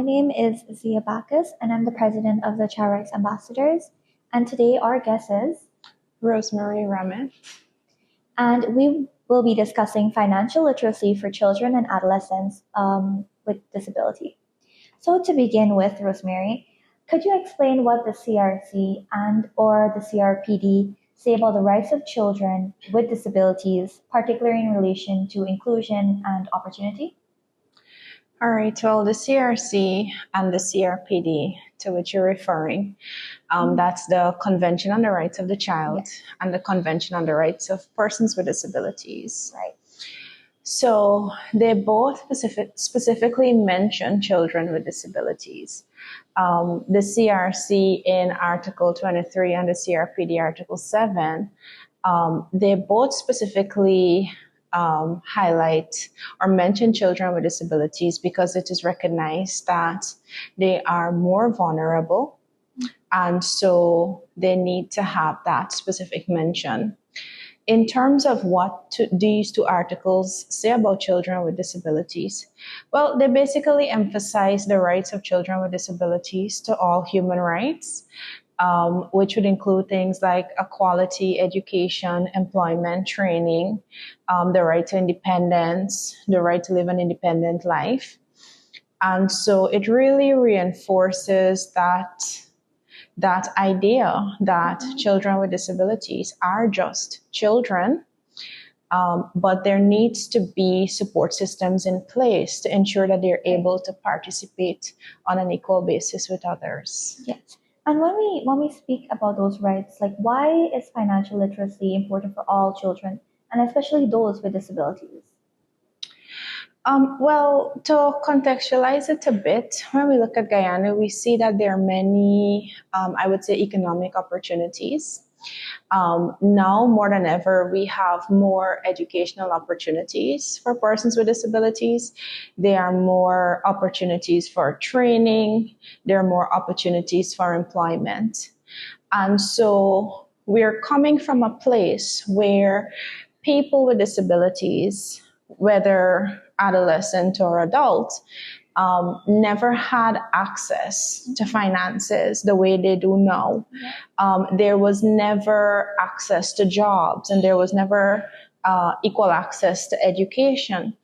name is Ziya Bacchus, and I'm the president of the Rights Ambassadors. And today our guest is Rosemarie Ramitt. And we will be discussing financial literacy for children and adolescents with disability. So to begin with, Rosemarie, could you explain what the CRC and or the CRPD say about the rights of children with disabilities, particularly in relation to inclusion and opportunity? All right, well, the CRC and the CRPD to which you're referring, that's the Convention on the Rights of the Child and the Convention on the Rights of Persons with Disabilities. Right. So they both specifically mention children with disabilities. The CRC in Article 23 and the CRPD Article 7, they both specifically highlight or mention children with disabilities because it is recognized that they are more vulnerable, and so they need to have that specific mention. In terms of what these two articles say about children with disabilities, well, they basically emphasize the rights of children with disabilities to all human rights, which would include things like equality, education, employment, training, the right to independence, the right to live an independent life. And so it really reinforces that idea that children with disabilities are just children, but there needs to be support systems in place to ensure that they're able to participate on an equal basis with others. Yes. And when we speak about those rights, like why is financial literacy important for all children, and especially those with disabilities? Well, to contextualize it a bit, when we look at Guyana, we see that there are many, I would say, economic opportunities. Now, more than ever, we have more educational opportunities for persons with disabilities. There are more opportunities for training. There are more opportunities for employment. And so we're coming from a place where people with disabilities, whether adolescent or adult, never had access to finances the way they do now. There was never access to jobs, and there was never equal access to education.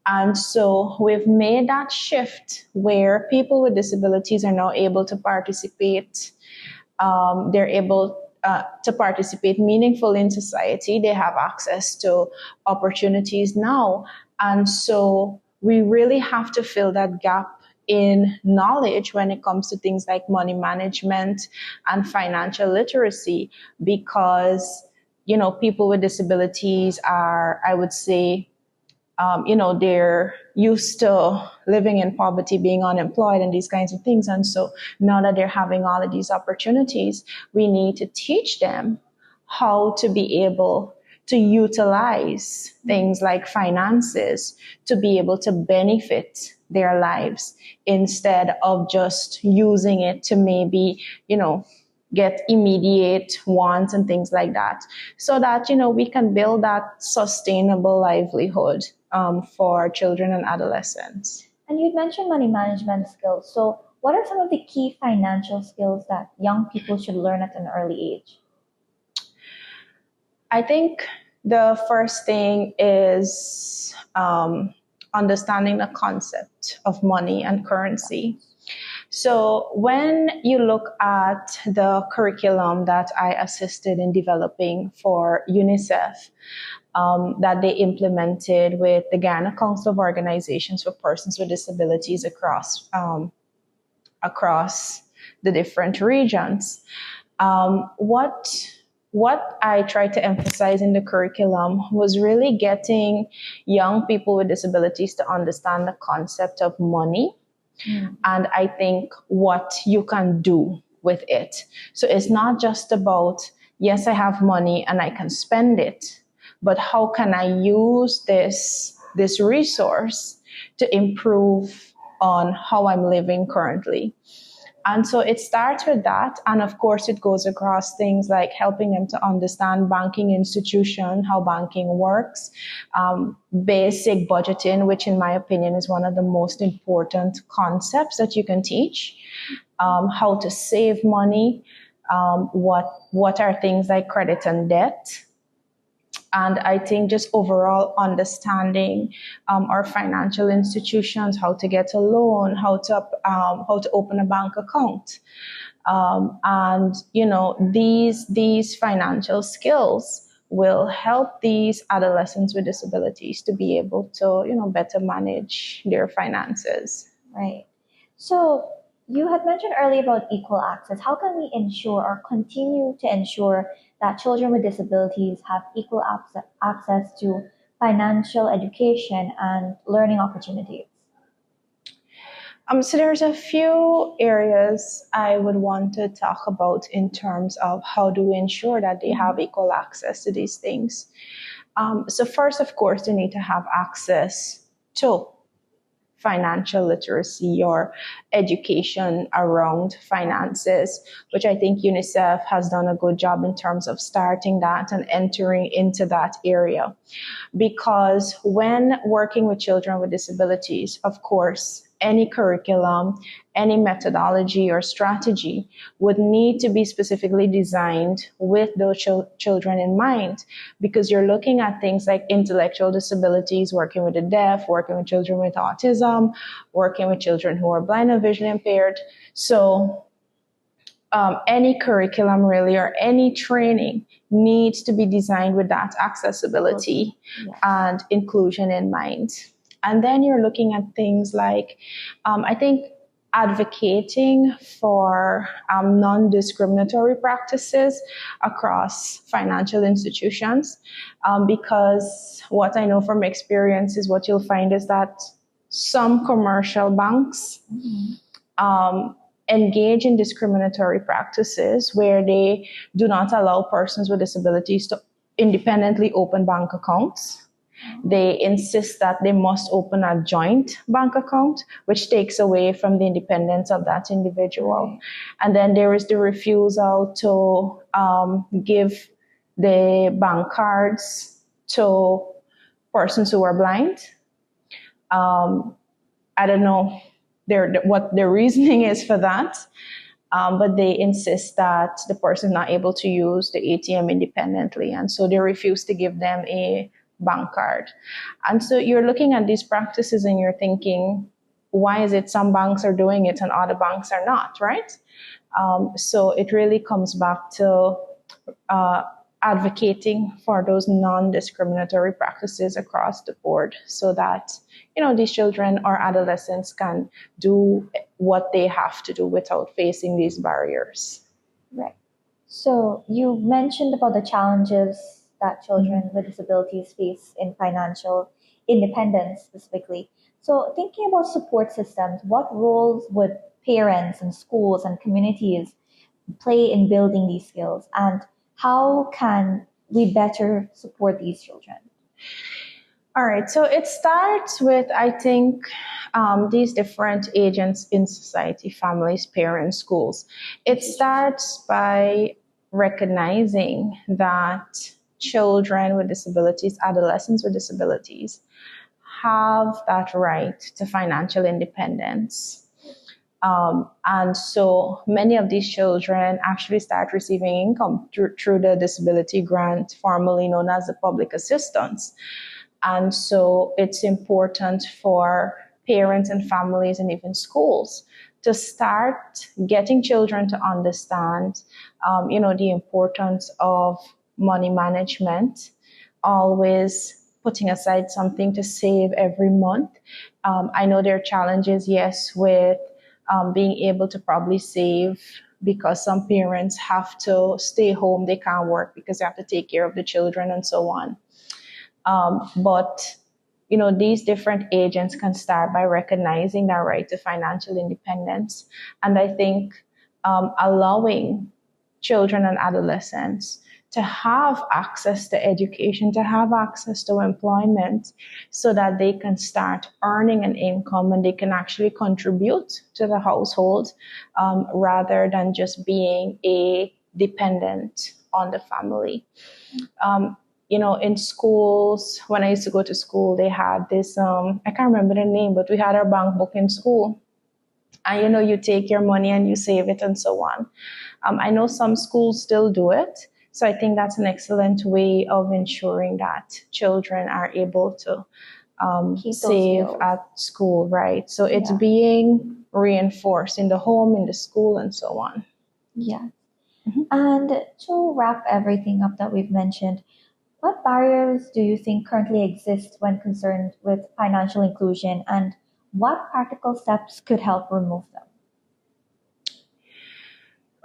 And so we've made that shift where people with disabilities are now able to participate. They're able to participate meaningfully in society. They have access to opportunities now. And so we really have to fill that gap in knowledge when it comes to things like money management and financial literacy, because, people with disabilities are, I would say, they're used to living in poverty, being unemployed and these kinds of things. And so now that they're having all of these opportunities, we need to teach them how to be able to utilize things like finances to be able to benefit their lives instead of just using it to maybe, get immediate wants and things like that, so that, we can build that sustainable livelihood for children and adolescents. And you'd mentioned money management skills. So what are some of the key financial skills that young people should learn at an early age? I think the first thing is understanding the concept of money and currency. So when you look at the curriculum that I assisted in developing for UNICEF, that they implemented with the Guyana Council of Organizations for Persons with Disabilities across the different regions, what I tried to emphasize in the curriculum was really getting young people with disabilities to understand the concept of money. And I think what you can do with it. So it's not just about, yes, I have money and I can spend it, but how can I use this resource to improve on how I'm living currently? And so it starts with that. And of course, it goes across things like helping them to understand banking institution, how banking works, basic budgeting, which in my opinion is one of the most important concepts that you can teach, how to save money, what are things like credit and debt. And I think just overall understanding our financial institutions, how to get a loan, how to open a bank account, and these financial skills will help these adolescents with disabilities to be able to better manage their finances. Right. So you had mentioned earlier about equal access. How can we ensure or continue to ensure that children with disabilities have equal access to financial education and learning opportunities? So there's a few areas I would want to talk about in terms of how do we ensure that they have equal access to these things. So first, of course, they need to have access to financial literacy or education around finances, which I think UNICEF has done a good job in terms of starting that and entering into that area. Because when working with children with disabilities, of course, any curriculum, any methodology or strategy would need to be specifically designed with those children in mind, because you're looking at things like intellectual disabilities, working with the deaf, working with children with autism, working with children who are blind or vision impaired. So any curriculum really or any training needs to be designed with that accessibility and inclusion in mind. And then you're looking at things like, I think, advocating for non-discriminatory practices across financial institutions, because what I know from experience is what you'll find is that some commercial banks engage in discriminatory practices where they do not allow persons with disabilities to independently open bank accounts. They insist that they must open a joint bank account, which takes away from the independence of that individual. And then there is the refusal to give the bank cards to persons who are blind. I don't know what their reasoning is for that, but they insist that the person is not able to use the ATM independently, and so they refuse to give them a bank card. And so you're looking at these practices and you're thinking, why is it some banks are doing it and other banks are not, right? So it really comes back to advocating for those non-discriminatory practices across the board so that, these children or adolescents can do what they have to do without facing these barriers. Right. So you mentioned about the challenges that children with disabilities face in financial independence specifically. So thinking about support systems, what roles would parents and schools and communities play in building these skills, and how can we better support these children? All right, so it starts with, I think, these different agents in society, families, parents, schools. It starts by recognizing that children with disabilities, adolescents with disabilities, have that right to financial independence. And so many of these children actually start receiving income through the disability grant, formerly known as the public assistance. And so it's important for parents and families and even schools to start getting children to understand, the importance of money management, always putting aside something to save every month. I know there are challenges, yes, with being able to probably save, because some parents have to stay home, they can't work because they have to take care of the children and so on. But these different agents can start by recognizing their right to financial independence. And I think allowing children and adolescents to have access to education, to have access to employment, so that they can start earning an income and they can actually contribute to the household, rather than just being a dependent on the family. In schools, when I used to go to school, they had this, I can't remember the name, but we had our bank book in school. And, you take your money and you save it and so on. I know some schools still do it. So I think that's an excellent way of ensuring that children are able to save at school, right? So it's being reinforced in the home, in the school, and so on. Yeah. Mm-hmm. And to wrap everything up that we've mentioned, what barriers do you think currently exist when concerned with financial inclusion, and what practical steps could help remove them?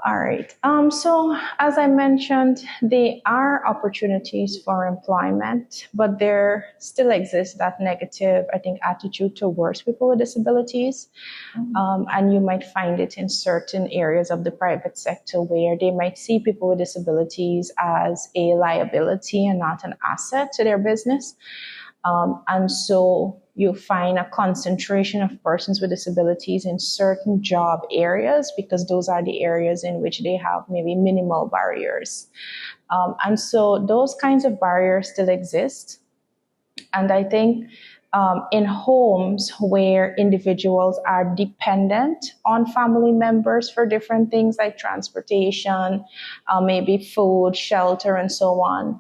All right. So as I mentioned, there are opportunities for employment, but there still exists that negative, I think, attitude towards people with disabilities. Mm-hmm. And you might find it in certain areas of the private sector where they might see people with disabilities as a liability and not an asset to their business. And so you find a concentration of persons with disabilities in certain job areas because those are the areas in which they have maybe minimal barriers. And so those kinds of barriers still exist. And I think in homes where individuals are dependent on family members for different things like transportation, maybe food, shelter, and so on,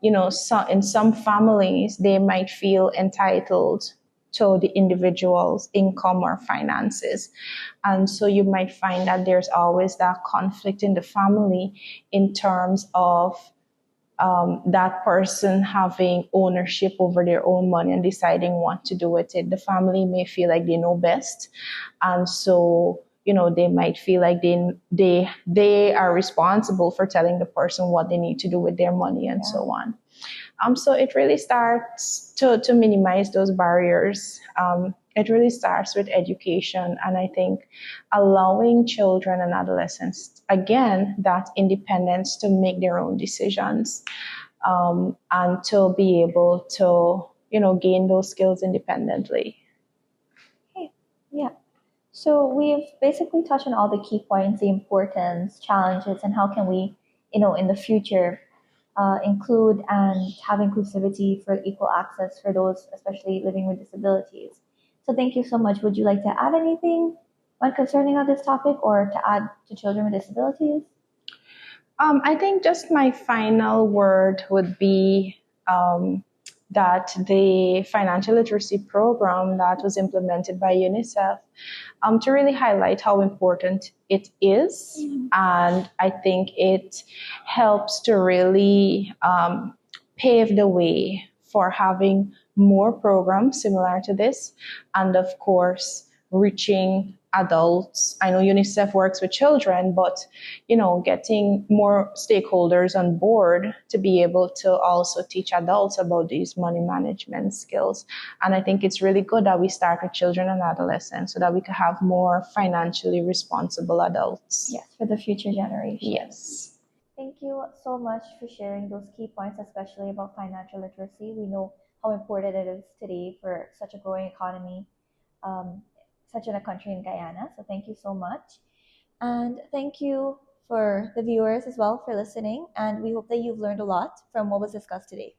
in some families, they might feel entitled to the individual's income or finances. And so you might find that there's always that conflict in the family in terms of that person having ownership over their own money and deciding what to do with it. The family may feel like they know best. And so they might feel like they are responsible for telling the person what they need to do with their money and so on. So it really starts to minimize those barriers. It really starts with education, and I think allowing children and adolescents, again, that independence to make their own decisions, and to be able to, gain those skills independently. Okay. Yeah. So we've basically touched on all the key points, the importance, challenges, and how can we, in the future, include and have inclusivity for equal access for those, especially living with disabilities. So thank you so much. Would you like to add anything when concerning on this topic, or to add to children with disabilities? I think just my final word would be that the financial literacy program that was implemented by UNICEF, to really highlight how important it is. Mm-hmm. And I think it helps to really pave the way for having more programs similar to this. And of course, reaching adults. I know UNICEF works with children, but getting more stakeholders on board to be able to also teach adults about these money management skills. And I think it's really good that we start with children and adolescents so that we can have more financially responsible adults. Yes, for the future generation. Yes. Thank you so much for sharing those key points, especially about financial literacy. We know how important it is today for such a growing economy, such in a country in Guyana. So thank you so much. And thank you for the viewers as well for listening. And we hope that you've learned a lot from what was discussed today.